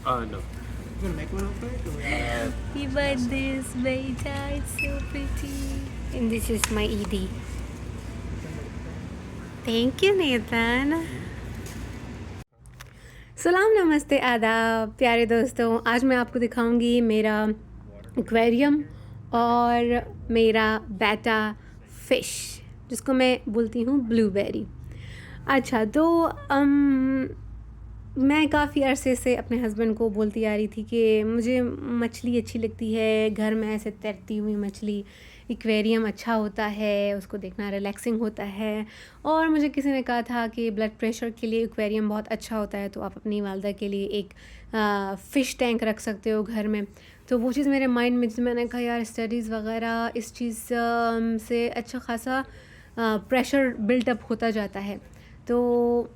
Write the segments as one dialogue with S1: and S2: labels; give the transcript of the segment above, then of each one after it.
S1: No.
S2: Gonna make one real quick? Or
S3: Happy birthday, Beja. It's so pretty. And this is my Edie. Thank you, Nathan. सलाम नमस्ते आदाब प्यारे दोस्तों, आज मैं आपको दिखाऊंगी मेरा एक्वेरियम और मेरा बेटा फ़िश जिसको मैं बोलती हूँ ब्लूबेरी। अच्छा तो मैं काफ़ी अरसे से अपने हस्बैंड को बोलती आ रही थी कि मुझे मछली अच्छी लगती है, घर में ऐसे तैरती हुई मछली, एक्वेरियम अच्छा होता है, उसको देखना रिलैक्सिंग होता है। और मुझे किसी ने कहा था कि ब्लड प्रेशर के लिए एक्वेरियम बहुत अच्छा होता है, तो आप अपनी वालदा के लिए एक फ़िश टैंक रख सकते हो घर में। तो वो चीज़ मेरे माइंड में, जिसमें मैंने कहा यार स्टडीज़ वगैरह इस चीज़ से अच्छा खासा प्रेशर बिल्टअप होता जाता है, तो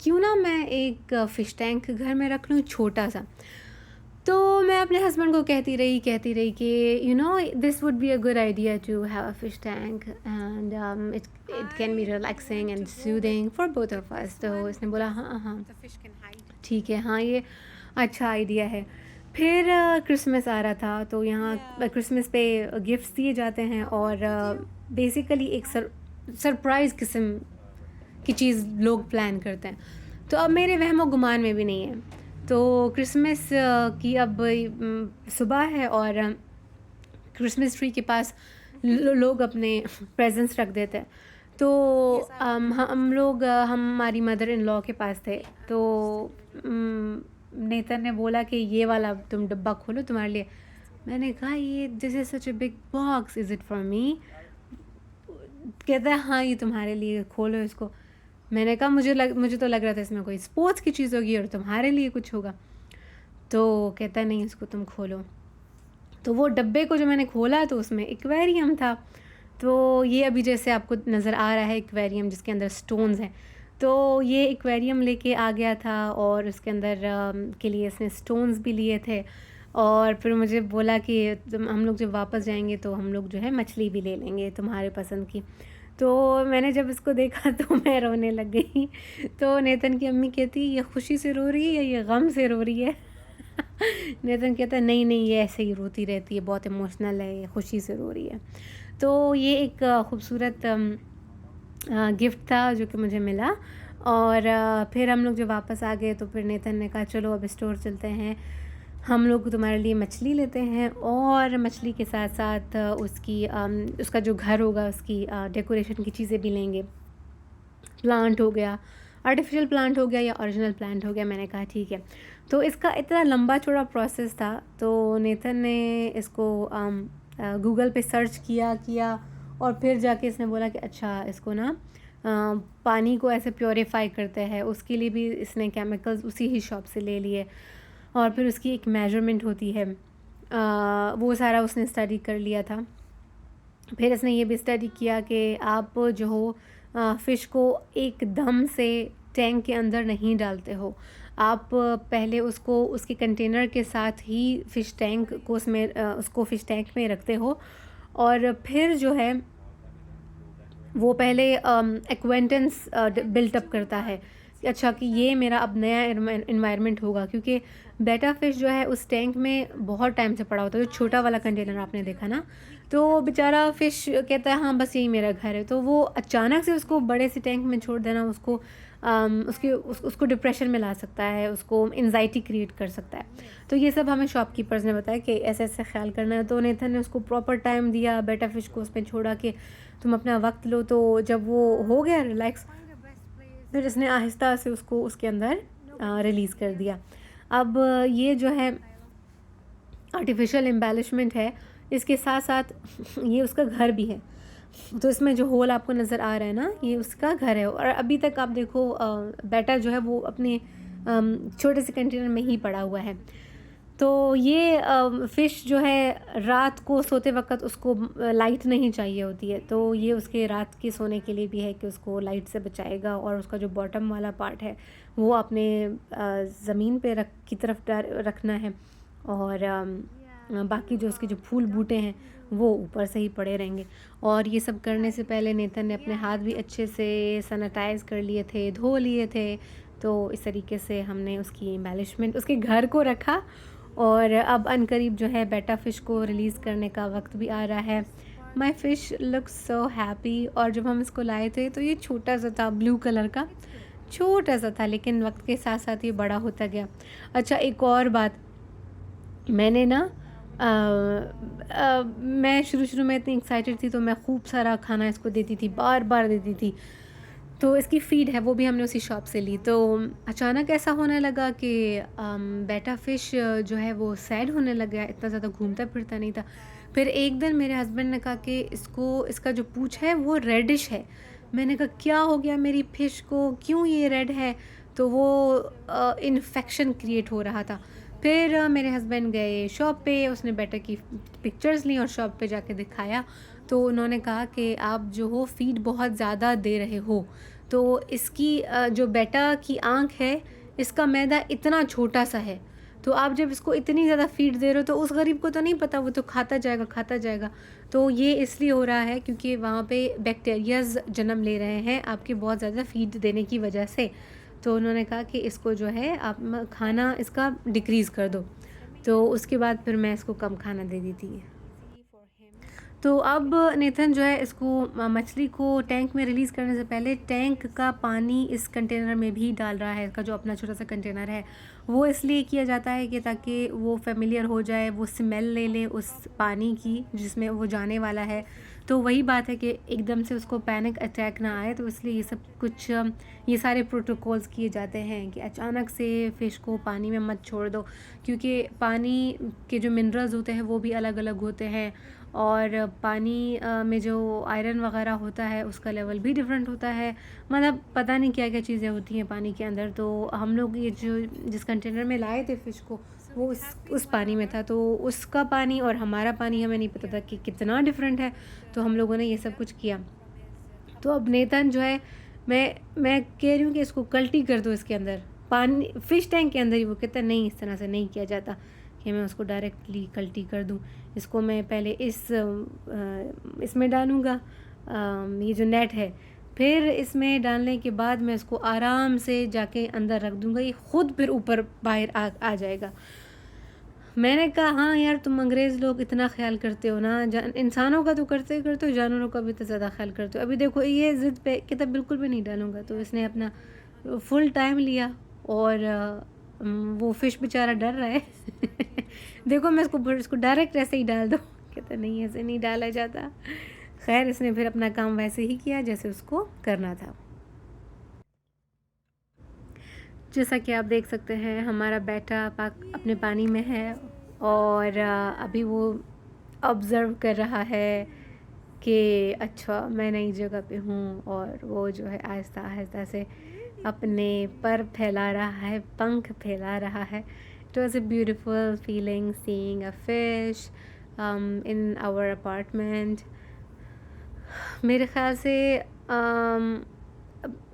S3: क्यों ना मैं एक फ़िश टैंक घर में रख लूँ छोटा सा। तो मैं अपने हस्बैंड को कहती रही कि this would be a good idea to have a fish tank and it can be relaxing and soothing for both of us. तो इसने बोला हाँ हाँ ठीक है, हाँ ये अच्छा आइडिया है। फिर क्रिसमस आ रहा था, तो यहाँ क्रिसमस पे गिफ्ट्स दिए जाते हैं और बेसिकली एक सरप्राइज़ किस्म की चीज़ लोग प्लान करते हैं। तो अब मेरे वहमो गुमान में भी नहीं है। तो क्रिसमस की अब सुबह है और क्रिसमस ट्री के पास लोग अपने प्रेजेंट्स रख देते हैं। तो हम लोग हमारी मदर इन लॉ के पास थे, तो नेतन ने बोला कि ये वाला तुम डब्बा खोलो तुम्हारे लिए। मैंने कहा ये this is such a big box, is it for me? कहता है हाँ ये तुम्हारे लिए, खोलो इसको। मैंने कहा मुझे तो लग रहा था इसमें कोई स्पोर्ट्स की चीज़ होगी और तुम्हारे लिए कुछ होगा। तो कहता नहीं इसको तुम खोलो। तो वो डब्बे को जो मैंने खोला तो उसमें एक्वेरियम था। तो ये अभी जैसे आपको नज़र आ रहा है एक्वेरियम जिसके अंदर स्टोन्स हैं, तो ये एक्वेरियम लेके आ गया था और उसके अंदर के लिए इसने स्टोन्स भी लिए थे। और फिर मुझे बोला कि हम लोग जब वापस जाएंगे तो हम लोग जो है मछली भी ले लेंगे तुम्हारे पसंद की। तो मैंने जब इसको देखा तो मैं रोने लग गई। तो नेतन की अम्मी कहती ये खुशी से रो रही है या ये गम से रो रही है? नेतन कहता है नहीं नहीं ये ऐसे ही रोती रहती है, बहुत इमोशनल है, ये खुशी से रो रही है। तो ये एक खूबसूरत गिफ्ट था जो कि मुझे मिला। और फिर हम लोग जब वापस आ गए तो फिर नेतन ने कहा चलो अब स्टोर चलते हैं, हम लोग तुम्हारे लिए मछली लेते हैं और मछली के साथ साथ उसका जो घर होगा उसकी डेकोरेशन की चीज़ें भी लेंगे। प्लांट हो गया, आर्टिफिशियल प्लांट हो गया या ओरिजिनल प्लांट हो गया। मैंने कहा ठीक है। तो इसका इतना लंबा चौड़ा प्रोसेस था, तो नेथन ने इसको गूगल पे सर्च किया और फिर जाके इसने बोला कि अच्छा इसको ना पानी को ऐसे प्योरीफाई करते हैं, उसके लिए भी इसने केमिकल्स उसी ही शॉप से ले लिए और फिर उसकी एक मेजरमेंट होती है, वो सारा उसने स्टडी कर लिया था। फिर इसने ये भी स्टडी किया कि आप जो हो फ़िश को एकदम से टैंक के अंदर नहीं डालते हो, आप पहले उसको उसके कंटेनर के साथ ही फ़िश टैंक को उसको फ़िश टैंक में रखते हो और फिर जो है वो पहले एक्वेंटेंस बिल्टअप करता है कि अच्छा कि ये मेरा अब नया इन्वायरमेंट होगा, क्योंकि बेटा फ़िश जो है उस टैंक में बहुत टाइम से पड़ा होता है। जो छोटा वाला कंटेनर आपने देखा ना, तो बेचारा फ़िश कहता है हाँ बस यही मेरा घर है। तो वो अचानक से उसको बड़े से टैंक में छोड़ देना उसको उसको डिप्रेशन में ला सकता है, उसको एंजाइटी क्रिएट कर सकता है। तो ये सब हमें शॉपकीपर्स ने बताया कि ऐसे ऐसे ख्याल करना है। तो नेथन ने उसको प्रॉपर टाइम दिया, बेटा फ़िश को उसमें छोड़ा कि तुम अपना वक्त लो। तो जब वो हो गया रिलैक्स, फिर इसने आहिस्ता से उसको उसके अंदर रिलीज़ कर दिया। अब ये जो है आर्टिफिशियल एम्बेलिशमेंट है, इसके साथ साथ ये उसका घर भी है। तो इसमें जो होल आपको नज़र आ रहा है ना, ये उसका घर है। और अभी तक आप देखो बेटा जो है वो अपने छोटे से कंटेनर में ही पड़ा हुआ है। तो ये फ़िश जो है रात को सोते वक्त उसको लाइट नहीं चाहिए होती है, तो ये उसके रात के सोने के लिए भी है कि उसको लाइट से बचाएगा। और उसका जो बॉटम वाला पार्ट है वो अपने ज़मीन पे की तरफ रखना है और बाकी जो उसके जो फूल बूटे हैं वो ऊपर से ही पड़े रहेंगे। और ये सब करने से पहले नेतन ने अपने हाथ भी अच्छे से सैनिटाइज़ कर लिए थे, धो लिए थे, तो इस तरीके से हमने उसकी एम्बेलिशमेंट उसके घर को रखा। और अब अनकरीब जो है बेटा फ़िश को रिलीज़ करने का वक्त भी आ रहा है। माई फ़िश लुक्स सो हैप्पी। और जब हम इसको लाए थे तो ये छोटा सा था, ब्लू कलर का छोटा सा था, लेकिन वक्त के साथ साथ ये बड़ा होता गया। अच्छा, एक और बात, मैंने ना मैं शुरू में इतनी एक्साइटेड थी तो मैं खूब सारा खाना इसको देती थी, बार बार देती थी। तो इसकी फ़ीड है वो भी हमने उसी शॉप से ली। तो अचानक ऐसा होने लगा कि बेटा फ़िश जो है वो सैड होने लग गया, इतना ज़्यादा घूमता फिरता नहीं था। फिर एक दिन मेरे हस्बैंड ने कहा कि इसका जो पूँछ है वो रेडिश है। मैंने कहा क्या हो गया मेरी फ़िश को, क्यों ये रेड है? तो वो इन्फेक्शन क्रिएट हो रहा था। फिर मेरे हस्बैंड गए शॉप पे, उसने बेटा की पिक्चर्स ली और शॉप पे जाके दिखाया। तो उन्होंने कहा कि आप जो हो फ़ीड बहुत ज़्यादा दे रहे हो। तो इसकी जो बेटा की आँख है, इसका मैदा इतना छोटा सा है, तो आप जब इसको इतनी ज़्यादा फ़ीड दे रहे हो तो उस गरीब को तो नहीं पता, वो तो खाता जाएगा खाता जाएगा। तो ये इसलिए हो रहा है क्योंकि वहाँ पे बैक्टीरियाज़ जन्म ले रहे हैं आपके बहुत ज़्यादा फ़ीड देने की वजह से। तो उन्होंने कहा कि इसको जो है आप खाना इसका डिक्रीज़ कर दो। तो उसके बाद फिर मैं इसको कम खाना दे दी थी। तो अब नेथन जो है इसको मछली को टैंक में रिलीज़ करने से पहले टैंक का पानी इस कंटेनर में भी डाल रहा है। इसका जो अपना छोटा सा कंटेनर है वो इसलिए किया जाता है कि ताकि वो फेमिलियर हो जाए, वो स्मेल ले ले उस पानी की जिसमें वो जाने वाला है। तो वही बात है कि एकदम से उसको पैनिक अटैक ना आए, तो इसलिए ये सब कुछ ये सारे प्रोटोकॉल्स किए जाते हैं कि अचानक से फ़िश को पानी में मत छोड़ दो, क्योंकि पानी के जो मिनरल्स होते हैं वो भी अलग अलग होते हैं और पानी में जो आयरन वगैरह होता है उसका लेवल भी डिफरेंट होता है। मतलब पता नहीं क्या क्या चीज़ें होती हैं पानी के अंदर। तो हम लोग ये जो जिस कंटेनर में लाए थे फ़िश को वो उस पानी में था, तो उसका पानी और हमारा पानी हमें नहीं पता था कि कितना डिफरेंट है। तो हम लोगों ने ये सब कुछ किया। तो अब नेतन जो है मैं कह रही हूँ कि इसको कल्टी कर दो इसके अंदर, पानी फ़िश टैंक के अंदर ही। वो कहता है नहीं, इस तरह से नहीं किया जाता कि मैं उसको डायरेक्टली कल्टी कर दूँ। इसको मैं पहले इसमें डालूँगा, ये जो नेट है, फिर इसमें डालने के बाद मैं इसको आराम से जाके अंदर रख दूँगा, ये ख़ुद फिर ऊपर बाहर आ जाएगा। मैंने कहा हाँ यार, तुम अंग्रेज़ लोग इतना ख्याल करते हो ना, इंसानों का तो करते हो, जानवरों का भी तो ज़्यादा ख्याल करते हो। अभी देखो ये ज़िद पे कि तब बिल्कुल भी नहीं डालूँगा, तो इसने अपना फुल टाइम लिया और वो फ़िश बेचारा डर रहा है। देखो मैं इसको डायरेक्ट ऐसे ही डाल दो, कहता नहीं ऐसे नहीं डाला जाता। खैर इसने फिर अपना काम वैसे ही किया जैसे उसको करना था। जैसा कि आप देख सकते हैं हमारा बेटा अपने पानी में है और अभी वो ऑब्ज़र्व कर रहा है कि अच्छा मैं नई जगह पे हूँ, और वो जो है आहिस्ता आहिस्ता से अपने पर फैला रहा है, पंख फैला रहा है। It was a beautiful feeling seeing a fish in our apartment. मेरे ख़्याल से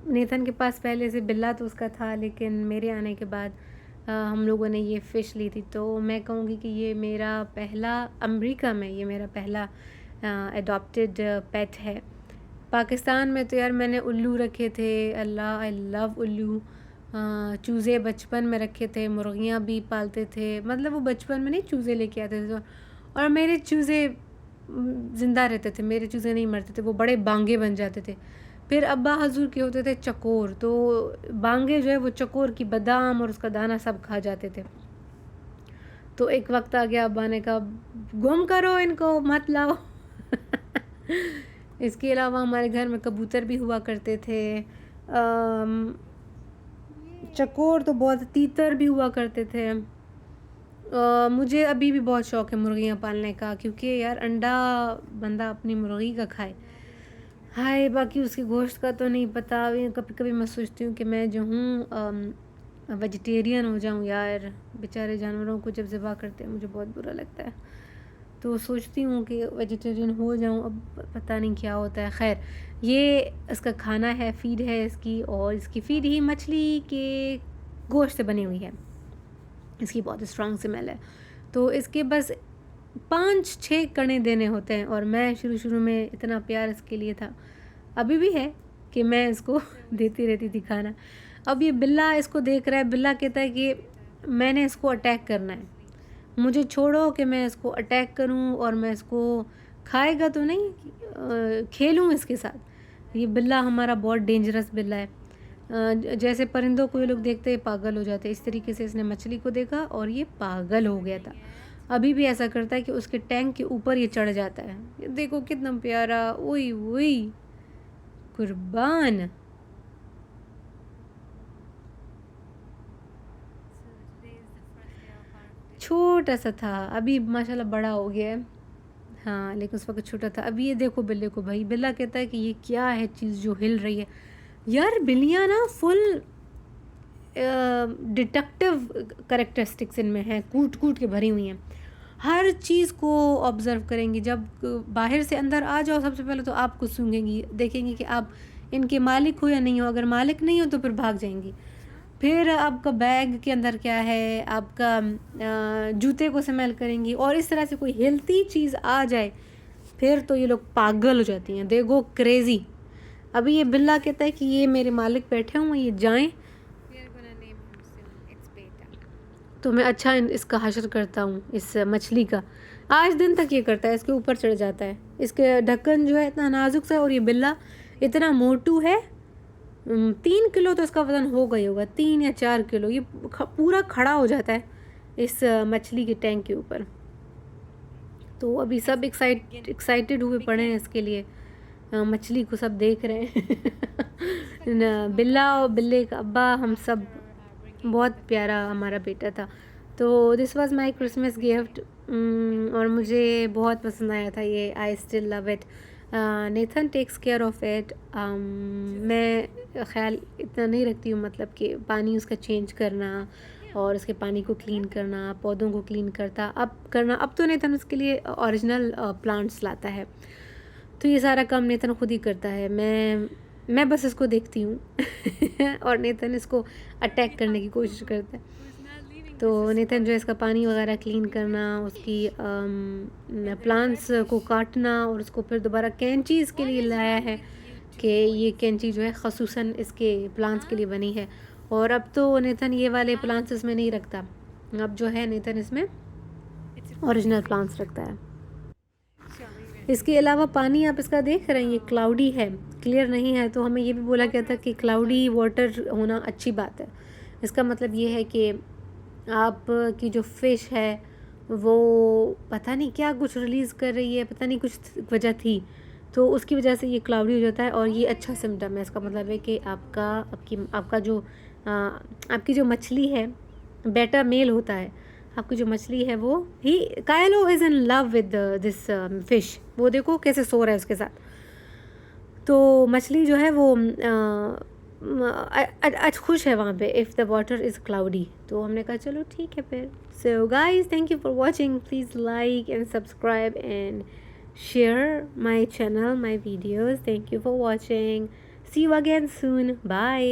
S3: नेथन के पास पहले से बिल्ला तो उसका था, लेकिन मेरे आने के बाद हम लोगों ने ये फ़िश ली थी। तो मैं कहूँगी कि ये मेरा पहला अमेरिका में ये मेरा पहला एडॉप्टेड पेट है। पाकिस्तान में तो यार मैंने उल्लू रखे थे, अल्लाह आई लव उल्लू। चूज़े बचपन में रखे थे, मुर्गियाँ भी पालते थे, मतलब वो बचपन में नहीं, चूज़े लेके आते थे। और मेरे चूज़े ज़िंदा रहते थे, मेरे चूज़े नहीं मरते थे, वो बड़े बांगे बन जाते थे। फिर अब्बा हजूर के होते थे चकोर, तो बांगे जो है वो चकोर की बादाम और उसका दाना सब खा जाते थे। तो एक वक्त आ गया, अब्बा ने कहा गुम करो इनको, मत लाओ। इसके अलावा हमारे घर में कबूतर भी हुआ करते थे, चकोर तो बहुत, तीतर भी हुआ करते थे। मुझे अभी भी बहुत शौक़ है मुर्गियाँ पालने का, क्योंकि यार अंडा बंदा अपनी मुर्गी का खाए, हाय बाकी उसके गोश्त का तो नहीं पता। कभी कभी मैं सोचती हूँ कि मैं जो हूँ वेजिटेरियन हो जाऊँ यार। बेचारे जानवरों को जब ज़िबा करते हैं मुझे बहुत बुरा लगता है, तो सोचती हूँ कि वेजिटेरियन हो जाऊँ। अब पता नहीं क्या होता है। खैर ये इसका खाना है, फ़ीड है इसकी, और इसकी फ़ीड ही मछली के गोश्त से बनी हुई है। इसकी बहुत स्ट्रॉन्ग स्मेल है, तो इसके बस 5-6 कणे देने होते हैं। और मैं शुरू में इतना प्यार इसके लिए था, अभी भी है, कि मैं इसको देती रहती थी खाना। अब ये बिल्ला इसको देख रहा है, बिल्ला कहता है कि मैंने इसको अटैक करना है, मुझे छोड़ो कि मैं इसको अटैक करूं और मैं इसको खाएगा तो नहीं, खेलूं इसके साथ। ये बिल्ला हमारा बहुत डेंजरस बिल्ला है। जैसे परिंदों को ये लोग देखते ही पागल हो जाते हैं, इस तरीके से इसने मछली को देखा और ये पागल हो गया था। अभी भी ऐसा करता है कि उसके टैंक के ऊपर ये चढ़ जाता है। ये देखो कितना प्यारा, ओई ओई कुर्बान। छोटा सा था, अभी माशाल्लाह बड़ा हो गया है। हाँ, लेकिन उस वक्त छोटा था। अभी ये देखो बिल्ले को, भाई बिल्ला कहता है कि ये क्या है चीज़ जो हिल रही है। यार बिल्लियाँ ना फुल डिटेक्टिव करेक्टरिस्टिक्स इनमें हैं, कूट कूट के भरी हुई हैं, हर चीज़ को ऑब्ज़र्व करेंगी। जब बाहर से अंदर आ जाओ सबसे पहले तो आपको सूंघेंगी, देखेंगी कि आप इनके मालिक हो या नहीं हो। अगर मालिक नहीं हो तो फिर भाग जाएंगी। फिर आपका बैग के अंदर क्या है, आपका जूते को स्मेल करेंगी, और इस तरह से कोई हेल्थी चीज़ आ जाए फिर तो ये लोग पागल हो जाती हैं, दे गो क्रेज़ी। अभी ये बिल्ला कहता है कि ये मेरे मालिक बैठे हुए, ये जाएं तो मैं अच्छा इसका हशर करता हूँ, इस मछली का। आज दिन तक ये करता है, इसके ऊपर चढ़ जाता है। इसके ढक्कन जो है इतना नाजुक सा, और ये बिल्ला इतना मोटू है, 3 किलो तो इसका वज़न होगा ही होगा, 3 या 4 किलो। ये पूरा खड़ा हो जाता है इस मछली के टैंक के ऊपर। तो अभी सब एक्साइटेड हुए पड़े हैं इसके लिए, मछली को सब देख रहे हैं। बिल्ला और बिल्ले का अब्बा, हम सब, बहुत प्यारा हमारा बेटा था। तो this was my Christmas gift, और मुझे बहुत पसंद आया था ये। I still love it. Nathan takes care of it. मैं ख्याल इतना नहीं रखती हूँ, मतलब कि पानी उसका चेंज करना और उसके पानी को क्लीन करना, पौधों को क्लीन करना। अब तो नेथन उसके लिए ओरिजिनल प्लांट्स लाता है, तो ये सारा काम नेथन खुद ही करता है। मैं बस इसको देखती हूँ और नेथन इसको अटैक करने की कोशिश करता है। तो नेथन जो है इसका पानी वगैरह क्लीन करना, उसकी प्लांट्स को काटना, और उसको फिर दोबारा कैंची इसके लिए लाया है कि ये कैंची जो है ख़ुसूसन इसके प्लांट्स के लिए बनी है। और अब तो नेथन ये वाले प्लांट्स इसमें नहीं रखता, अब जो है नेथन इसमें ओरिजिनल प्लांट्स रखता है। इसके अलावा पानी आप इसका देख रहे हैं, ये क्लाउडी है, क्लियर नहीं है। तो हमें ये भी बोला गया था कि क्लाउडी वाटर होना अच्छी बात है। इसका मतलब ये है कि आपकी जो फ़िश है वो पता नहीं क्या कुछ रिलीज़ कर रही है, पता नहीं कुछ वजह थी, तो उसकी वजह से ये क्लाउडी हो जाता है। और ये अच्छा सिम्टम है, इसका मतलब है कि आपकी जो मछली है, बेटा मेल होता है, आपकी जो मछली है वो ही, Kylo is in love with this fish. वो देखो कैसे सो रहा है उसके साथ। तो मछली जो है वो आज खुश है वहाँ पे, if the water is cloudy. तो हमने कहा चलो ठीक है फिर। So guys, thank you for watching. Please like and subscribe and share my channel, my videos. Thank you for watching. See you again soon. Bye.